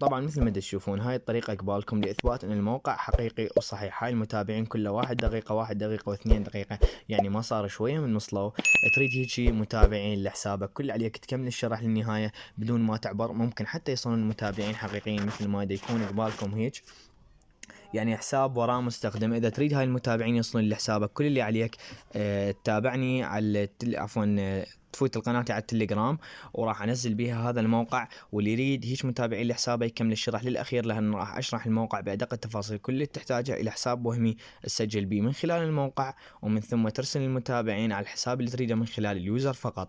طبعا مثل ما تشوفون هاي الطريقة قبالكم لإثبات أن الموقع حقيقي وصحيح. هاي المتابعين كله 1 دقيقة 1 دقيقة و2 دقيقة، يعني ما صار شوية من نص. تريد هيجي متابعين لحسابك، كل عليك تكمل الشرح للنهاية بدون ما تعبر. ممكن حتى يصيرون متابعين حقيقيين مثل ما يكون قبالكم هيك، يعني حساب وراه مستخدم. اذا تريد هاي المتابعين يصلون لحسابك، كل اللي عليك تتابعني على تفوت القناة على التليجرام، وراح انزل بيها هذا الموقع. واللي يريد هيك متابعين لحسابه يكمل الشرح للاخير، لان راح اشرح الموقع بادق التفاصيل. كل اللي تحتاجه الى حساب وهمي تسجل به من خلال الموقع، ومن ثم ترسل المتابعين على الحساب اللي تريده من خلال اليوزر فقط.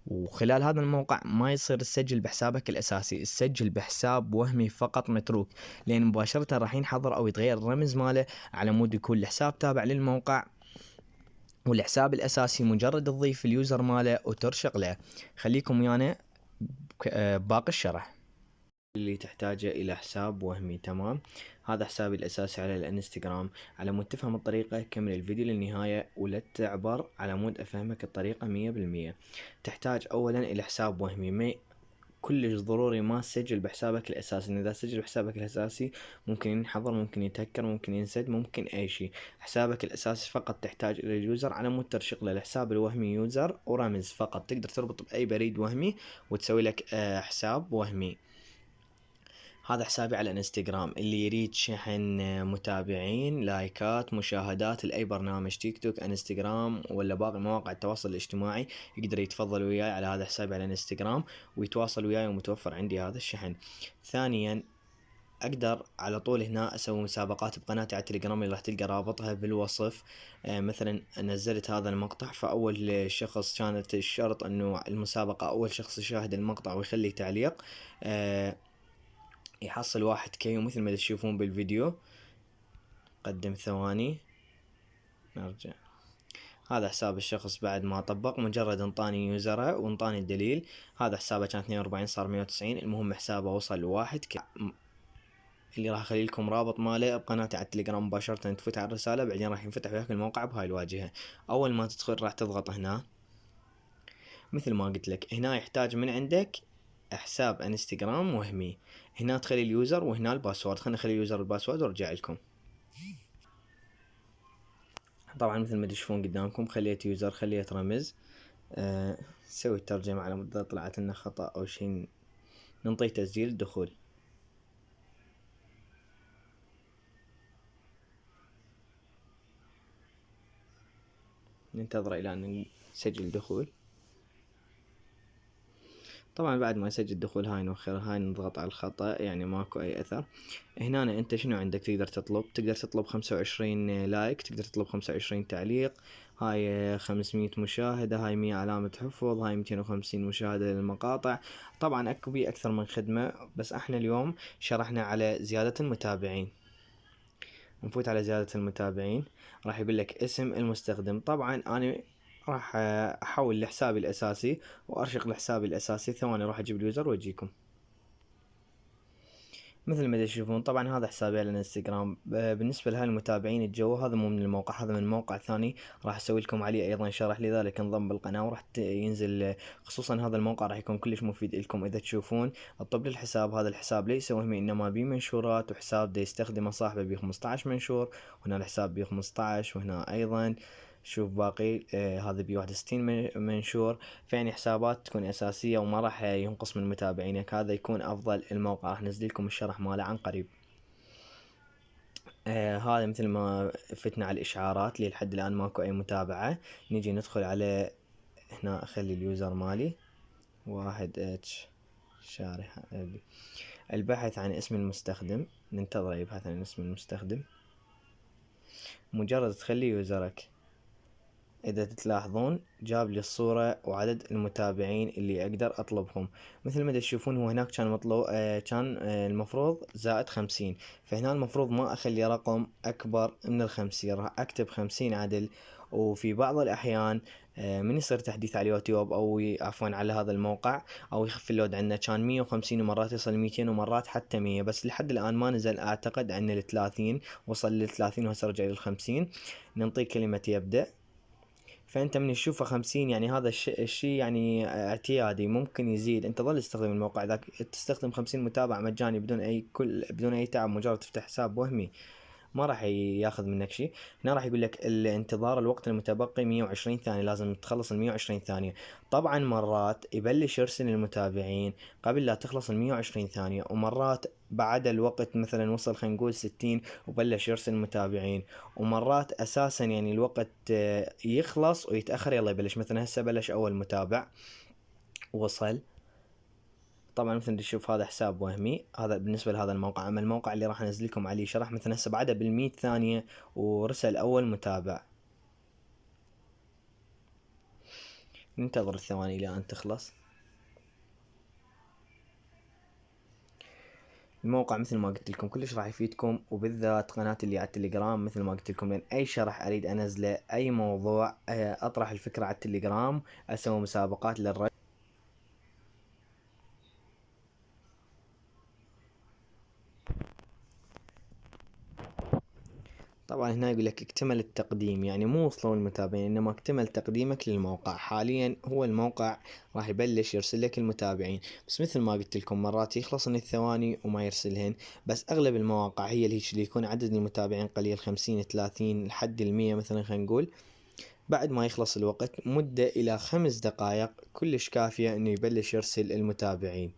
وخلال هذا الموقع ما يصير تسجل بحسابك الاساسي، تسجل بحساب وهمي فقط متروك، لان مباشرة راح ينحظر او يتغير الرمز ماله على مود يكون الحساب تابع للموقع، والحساب الاساسي مجرد تضيف اليوزر ماله وترشق له. خليكم ويانا باقي الشرح. اللي تحتاجه الى حساب وهمي، تمام. هذا حسابي الاساسي على الانستغرام. على مود تفهم الطريقة كمل الفيديو للنهاية ولا تعبر، على مود افهمك الطريقة 100%. تحتاج اولا الى حساب وهمي، كلش ضروري ما تسجل بحسابك الاساسي. اذا تسجل بحسابك الاساسي ممكن ينحظر، ممكن يتهكر، ممكن ينسد، ممكن اي شيء. حسابك الاساسي فقط تحتاج الى اليوزر على مود ترشق له. الحساب الوهمي يوزر ورمز فقط، تقدر تربط باي بريد وهمي وتسوي لك حساب وهمي. هذا حسابي على الانستغرام. اللي يريد شحن متابعين، لايكات، مشاهدات لأي برنامج تيك توك، انستغرام، ولا باقي مواقع التواصل الاجتماعي، يقدر يتفضل وياي على هذا حسابي على الانستغرام ويتواصل وياي، ومتوفر عندي هذا الشحن. ثانيا اقدر على طول هنا اسوي مسابقات بقناتي على التليجرام اللي راح تلقى رابطها بالوصف. مثلا نزلت هذا المقطع، فاول شخص كانت الشرط انه المسابقة اول شخص يشاهد المقطع ويخلي تعليق يحصل 1K. ومثل ما تشوفون بالفيديو، قدم ثواني نرجع. هذا حساب الشخص بعد ما طبق، مجرد انطاني يوزره وانطاني الدليل. هذا حسابه كان 42 صار 190. المهم حسابه وصل ل1K. اللي راح اخلي لكم رابط ماله بقناتي على التليجرام مباشرة، تفوت على الرسالة بعدين راح ينفتح وياك الموقع بهاي الواجهة. اول ما تدخل راح تضغط هنا مثل ما قلت لك. هنا يحتاج من عندك حساب انستغرام وهمي. هنا تخلي اليوزر وهنا الباسورد. خلينا نخلي اليوزر والباسورد وارجع لكم. طبعا مثل ما تشوفون قدامكم خليت يوزر، خليت رمز. سوي الترجمة على مدة طلعت لنا خطأ او شيء، ننطي تسجيل الدخول. ننتظر الى ان نسجل دخول. طبعا بعد ما يسجل الدخول هاي نوخر، هاي نضغط على الخطأ يعني ماكو اي اثر. هنا انت شنو عندك تقدر تطلب 25 لايك، تقدر تطلب 25 تعليق. هاي 500 مشاهدة، هاي 100 علامة حفظ، هاي 250 مشاهدة للمقاطع. طبعا اكو بي اكثر من خدمة، بس احنا اليوم شرحنا على زيادة المتابعين. نفوت على زيادة المتابعين، راح يقول لك اسم المستخدم. طبعا انا راح احول لحسابي الاساسي وارشق لحسابي الاساسي. ثواني راح اجيب اليوزر واجيكم. مثل ما تشوفون طبعا هذا حسابي على الانستغرام. بالنسبه لهاي المتابعين الجو هذا مو من الموقع، هذا من موقع ثاني راح اسوي لكم عليه ايضا شرح، لذلك انضم بالقناه وراح ينزل. خصوصا هذا الموقع راح يكون كلش مفيد لكم. اذا تشوفون الطب للحساب، هذا الحساب ليس وهمي انما بيه منشورات، وحساب دا يستخدمه صاحبه بيه 15 منشور، وهنا الحساب بيه 15، وهنا ايضا شوف باقي هذا بيه 61 منشور. فيعني حسابات تكون اساسيه وما راح ينقص من متابعينك. هذا يكون افضل الموقع، راح نزل لكم الشرح ماله عن قريب. هذا مثل ما فتنا على الاشعارات اللي لحد الان ماكو اي متابعه. نيجي ندخل على هنا، اخلي اليوزر مالي 1H شارح البحث عن اسم المستخدم. ننتظر يبحث عن اسم المستخدم. مجرد تخلي يوزرك، اذا تلاحظون جاب لي الصورة وعدد المتابعين اللي اقدر اطلبهم. مثل ما تشوفون هو هناك كان مطلوب كان المفروض زائد 50، فهنا المفروض ما اخلي رقم اكبر من 50، راح اكتب 50 عدل. وفي بعض الاحيان من يصير تحديث على اليوتيوب او عفوا على هذا الموقع او يخف اللود عندنا، كان 150 ومرات يصل 200 ومرات حتى 100، بس لحد الان ما نزل. اعتقد عندنا ل30 وصل ل30 وهسه رجع لل50. ننطي كلمة يبدأ. فانت من تشوفه 50 يعني هذا الشيء يعني اعتيادي، ممكن يزيد. انت ظل استخدم الموقع ذاك، تستخدم 50 متابع مجاني بدون اي تعب، مجرد تفتح حساب وهمي ما راح ياخذ منك شيء. هنا راح يقول لك الانتظار الوقت المتبقي 120 ثانية، لازم تخلص ال 120 ثانية. طبعا مرات يبلش يرسل للمتابعين قبل لا تخلص ال 120 ثانية، ومرات بعد الوقت مثلا وصل خلينا نقول 60 وبلش يرسل المتابعين، ومرات اساسا يعني الوقت يخلص ويتأخر يلا يبلش. مثلا هسه بلش اول متابع وصل. طبعا مثل اللي تشوف هذا حساب وهمي، هذا بالنسبة لهذا الموقع. اما الموقع اللي راح انزل لكم عليه شرح مثلا هسه بعده بالمية ثانية ورسل اول متابع، ننتظر الثواني الى ان تخلص. الموقع مثل ما قلت لكم كلش راح يفيدكم، وبالذات قناتي اللي على التليجرام مثل ما قلت لكم، لان اي شرح اريد انزله اي موضوع اطرح الفكرة على التليجرام، اسوي مسابقات للرد. طبعا هنا يقول لك اكتمل التقديم، يعني مو وصلوا المتابعين انما اكتمل تقديمك للموقع. حاليا هو الموقع راح يبلش يرسل لك المتابعين، بس مثل ما قلت لكم مرات يخلصن الثواني وما يرسلهن. بس اغلب المواقع هي اللي يكون عدد المتابعين قليل، 50 30 لحد 100 مثلا خلينا نقول. بعد ما يخلص الوقت مدة الى 5 دقائق كلش كافية انه يبلش يرسل المتابعين.